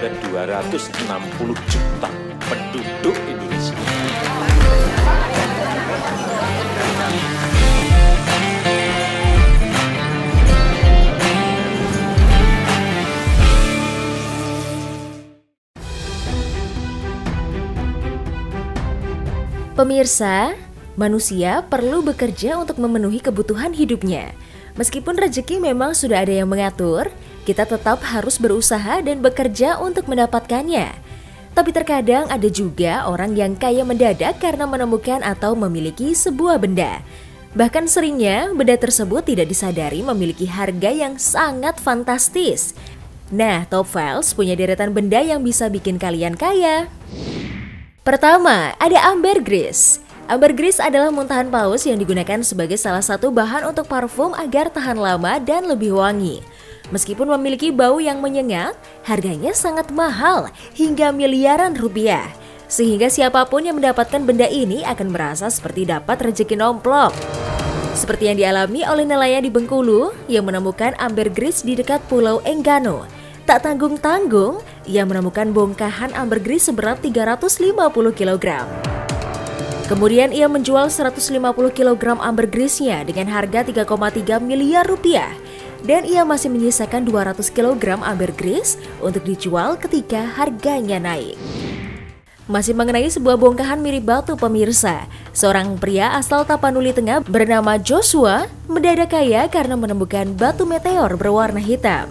ke 260 juta penduduk Indonesia. Pemirsa, manusia perlu bekerja untuk memenuhi kebutuhan hidupnya. Meskipun rezeki memang sudah ada yang mengatur, kita tetap harus berusaha dan bekerja untuk mendapatkannya. Tapi terkadang ada juga orang yang kaya mendadak karena menemukan atau memiliki sebuah benda. Bahkan seringnya benda tersebut tidak disadari memiliki harga yang sangat fantastis. Nah, Top Files punya deretan benda yang bisa bikin kalian kaya. Pertama, ada ambergris. Ambergris adalah muntahan paus yang digunakan sebagai salah satu bahan untuk parfum agar tahan lama dan lebih wangi. Meskipun memiliki bau yang menyengat, harganya sangat mahal, hingga miliaran rupiah. Sehingga siapapun yang mendapatkan benda ini akan merasa seperti dapat rezeki nomplok. Seperti yang dialami oleh nelayan di Bengkulu yang menemukan ambergris di dekat Pulau Enggano. Tak tanggung-tanggung, ia menemukan bongkahan ambergris seberat 350 kg. Kemudian ia menjual 150 kg ambergrisnya dengan harga 3,3 miliar rupiah. Dan ia masih menyisakan 200 kg ambergris untuk dijual ketika harganya naik. Masih mengenai sebuah bongkahan mirip batu, pemirsa. Seorang pria asal Tapanuli Tengah bernama Joshua mendadak kaya karena menemukan batu meteor berwarna hitam.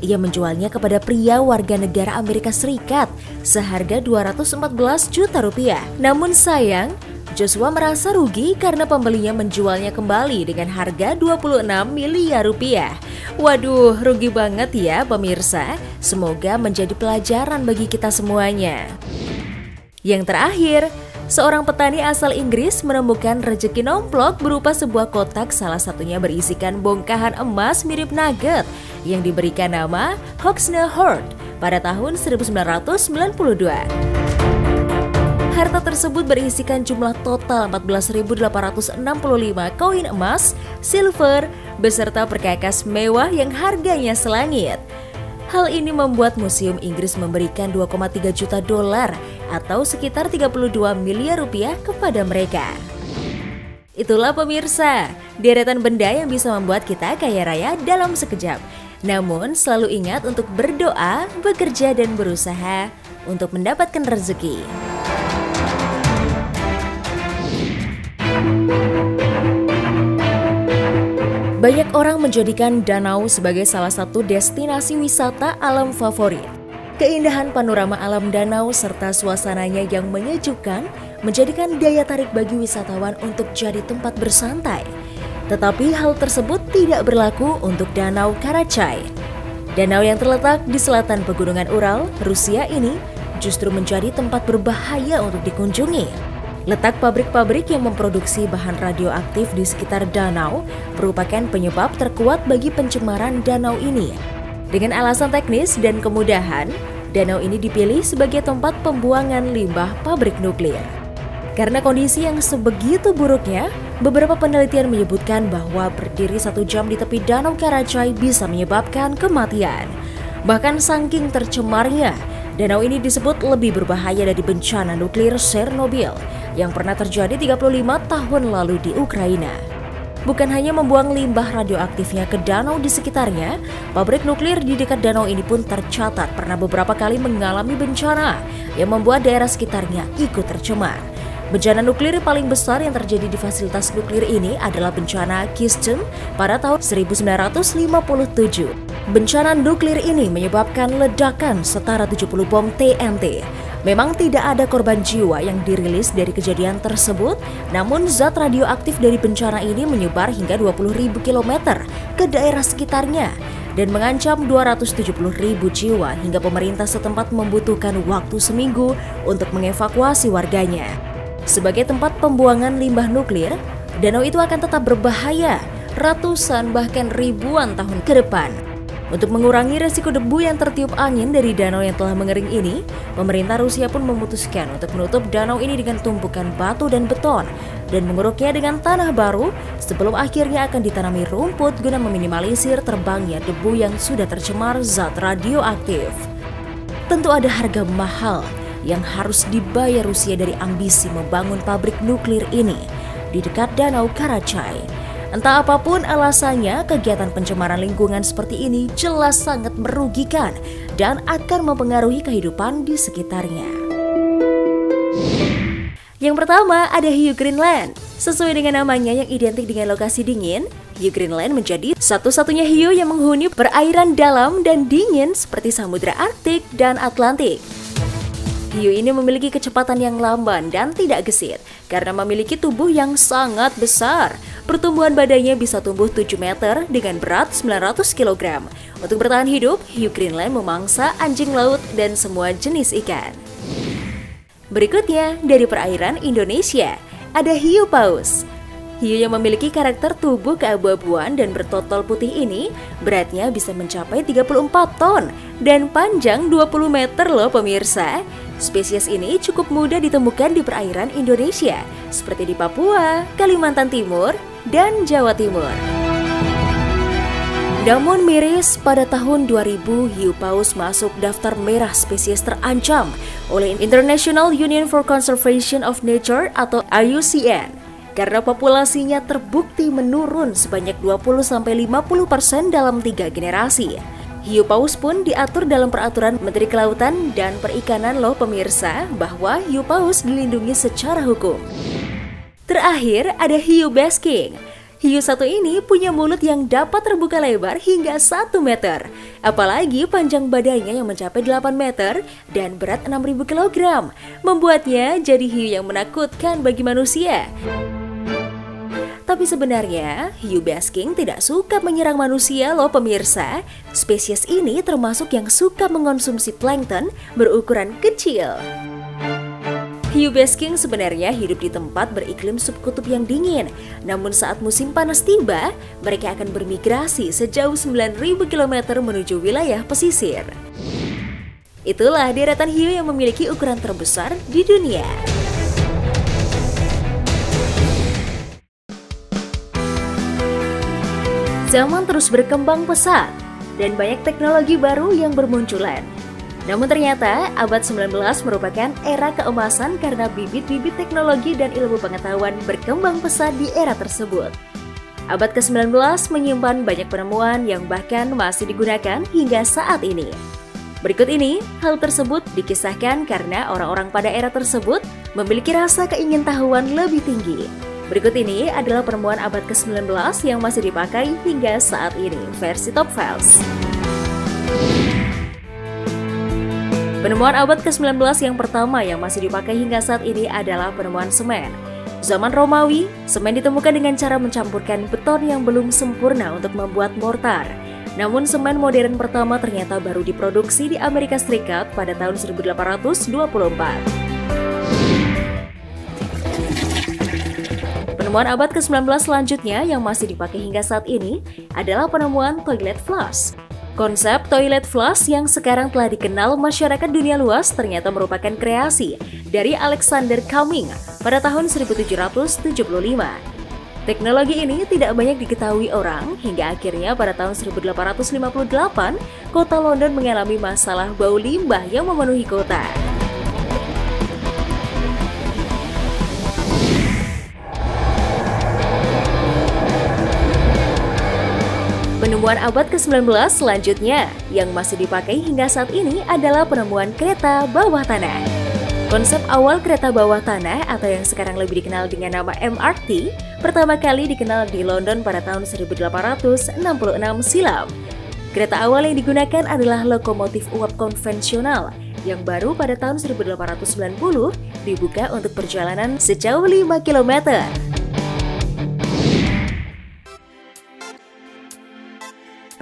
Ia menjualnya kepada pria warga negara Amerika Serikat seharga 214 juta rupiah. Namun sayang, Joshua merasa rugi karena pembelinya menjualnya kembali dengan harga 26 miliar rupiah. Waduh, rugi banget ya pemirsa. Semoga menjadi pelajaran bagi kita semuanya. Yang terakhir, seorang petani asal Inggris menemukan rezeki nomplok berupa sebuah kotak, salah satunya berisikan bongkahan emas mirip nugget yang diberikan nama Hogsne Hoard pada tahun 1992. Harta tersebut berisikan jumlah total 14.865 koin emas, silver, beserta perkakas mewah yang harganya selangit. Hal ini membuat Museum Inggris memberikan 2,3 juta dolar atau sekitar 32 miliar rupiah kepada mereka. Itulah pemirsa, deretan benda yang bisa membuat kita kaya raya dalam sekejap. Namun selalu ingat untuk berdoa, bekerja dan berusaha untuk mendapatkan rezeki. Banyak orang menjadikan danau sebagai salah satu destinasi wisata alam favorit. Keindahan panorama alam danau serta suasananya yang menyejukkan menjadikan daya tarik bagi wisatawan untuk jadi tempat bersantai. Tetapi hal tersebut tidak berlaku untuk Danau Karachay. Danau yang terletak di selatan Pegunungan Ural, Rusia ini justru menjadi tempat berbahaya untuk dikunjungi. Letak pabrik-pabrik yang memproduksi bahan radioaktif di sekitar danau merupakan penyebab terkuat bagi pencemaran danau ini. Dengan alasan teknis dan kemudahan, danau ini dipilih sebagai tempat pembuangan limbah pabrik nuklir. Karena kondisi yang sebegitu buruknya, beberapa penelitian menyebutkan bahwa berdiri 1 jam di tepi Danau Karachay bisa menyebabkan kematian. Bahkan saking tercemarnya, danau ini disebut lebih berbahaya dari bencana nuklir Chernobyl yang pernah terjadi 35 tahun lalu di Ukraina. Bukan hanya membuang limbah radioaktifnya ke danau di sekitarnya, pabrik nuklir di dekat danau ini pun tercatat pernah beberapa kali mengalami bencana yang membuat daerah sekitarnya ikut tercemar. Bencana nuklir paling besar yang terjadi di fasilitas nuklir ini adalah bencana Keystone pada tahun 1957. Bencana nuklir ini menyebabkan ledakan setara 70 bom TNT. Memang tidak ada korban jiwa yang dirilis dari kejadian tersebut, namun zat radioaktif dari bencana ini menyebar hingga 20.000 km ke daerah sekitarnya dan mengancam 270.000 jiwa hingga pemerintah setempat membutuhkan waktu seminggu untuk mengevakuasi warganya. Sebagai tempat pembuangan limbah nuklir, danau itu akan tetap berbahaya ratusan bahkan ribuan tahun ke depan. Untuk mengurangi resiko debu yang tertiup angin dari danau yang telah mengering ini, pemerintah Rusia pun memutuskan untuk menutup danau ini dengan tumpukan batu dan beton dan mengeruknya dengan tanah baru sebelum akhirnya akan ditanami rumput guna meminimalisir terbangnya debu yang sudah tercemar zat radioaktif. tentu ada harga mahal yang harus dibayar Rusia dari ambisi membangun pabrik nuklir ini di dekat Danau Karachay. Entah apapun alasannya, kegiatan pencemaran lingkungan seperti ini jelas sangat merugikan dan akan mempengaruhi kehidupan di sekitarnya. Yang pertama ada hiu Greenland. Sesuai dengan namanya yang identik dengan lokasi dingin, hiu Greenland menjadi satu-satunya hiu yang menghuni perairan dalam dan dingin seperti Samudra Arktik dan Atlantik. Hiu ini memiliki kecepatan yang lamban dan tidak gesit karena memiliki tubuh yang sangat besar. Pertumbuhan badannya bisa tumbuh 7 meter dengan berat 900 kg. Untuk bertahan hidup, hiu Greenland memangsa anjing laut dan semua jenis ikan. Berikutnya, dari perairan Indonesia, ada hiu paus. Hiu yang memiliki karakter tubuh keabu-abuan dan bertotol putih ini beratnya bisa mencapai 34 ton dan panjang 20 meter loh pemirsa. Spesies ini cukup mudah ditemukan di perairan Indonesia, seperti di Papua, Kalimantan Timur, dan Jawa Timur. Namun miris, pada tahun 2000 hiu paus masuk daftar merah spesies terancam oleh International Union for Conservation of Nature atau IUCN karena populasinya terbukti menurun sebanyak 20-50% dalam 3 generasi. Hiu paus pun diatur dalam peraturan Menteri Kelautan dan Perikanan loh pemirsa, bahwa hiu paus dilindungi secara hukum. Terakhir ada hiu basking. Hiu satu ini punya mulut yang dapat terbuka lebar hingga 1 meter. Apalagi panjang badannya yang mencapai 8 meter dan berat 6.000 kg. Membuatnya jadi hiu yang menakutkan bagi manusia. Tapi sebenarnya hiu basking tidak suka menyerang manusia loh pemirsa. Spesies ini termasuk yang suka mengonsumsi plankton berukuran kecil. Hiu basking sebenarnya hidup di tempat beriklim subkutub yang dingin. Namun saat musim panas tiba, mereka akan bermigrasi sejauh 9.000 km menuju wilayah pesisir. Itulah deretan hiu yang memiliki ukuran terbesar di dunia. Zaman terus berkembang pesat dan banyak teknologi baru yang bermunculan. Namun ternyata abad 19 merupakan era keemasan karena bibit-bibit teknologi dan ilmu pengetahuan berkembang pesat di era tersebut. Abad ke-19 menyimpan banyak penemuan yang bahkan masih digunakan hingga saat ini. Berikut ini, hal tersebut dikisahkan karena orang-orang pada era tersebut memiliki rasa keingintahuan lebih tinggi. Berikut ini adalah penemuan abad ke-19 yang masih dipakai hingga saat ini, versi Top Files. Penemuan abad ke-19 yang pertama yang masih dipakai hingga saat ini adalah penemuan semen. Zaman Romawi, semen ditemukan dengan cara mencampurkan beton yang belum sempurna untuk membuat mortar. Namun semen modern pertama ternyata baru diproduksi di Amerika Serikat pada tahun 1824. Penemuan abad ke-19 selanjutnya yang masih dipakai hingga saat ini adalah penemuan toilet flush. Konsep toilet flush yang sekarang telah dikenal masyarakat dunia luas ternyata merupakan kreasi dari Alexander Cumming pada tahun 1775. Teknologi ini tidak banyak diketahui orang hingga akhirnya pada tahun 1858 kota London mengalami masalah bau limbah yang memenuhi kota. Penemuan abad ke-19 selanjutnya yang masih dipakai hingga saat ini adalah penemuan kereta bawah tanah. Konsep awal kereta bawah tanah atau yang sekarang lebih dikenal dengan nama MRT pertama kali dikenal di London pada tahun 1866 silam. Kereta awal yang digunakan adalah lokomotif uap konvensional yang baru pada tahun 1890 dibuka untuk perjalanan sejauh 5 km.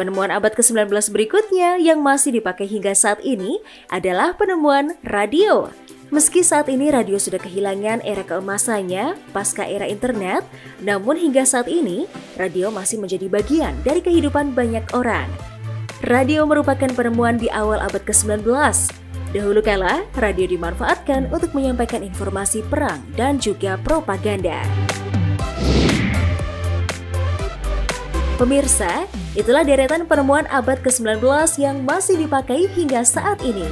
Penemuan abad ke-19 berikutnya yang masih dipakai hingga saat ini adalah penemuan radio. Meski saat ini radio sudah kehilangan era keemasannya pasca era internet, namun hingga saat ini radio masih menjadi bagian dari kehidupan banyak orang. Radio merupakan penemuan di awal abad ke-19. Dahulu kala, radio dimanfaatkan untuk menyampaikan informasi perang dan juga propaganda. Pemirsa, itulah deretan penemuan abad ke-19 yang masih dipakai hingga saat ini.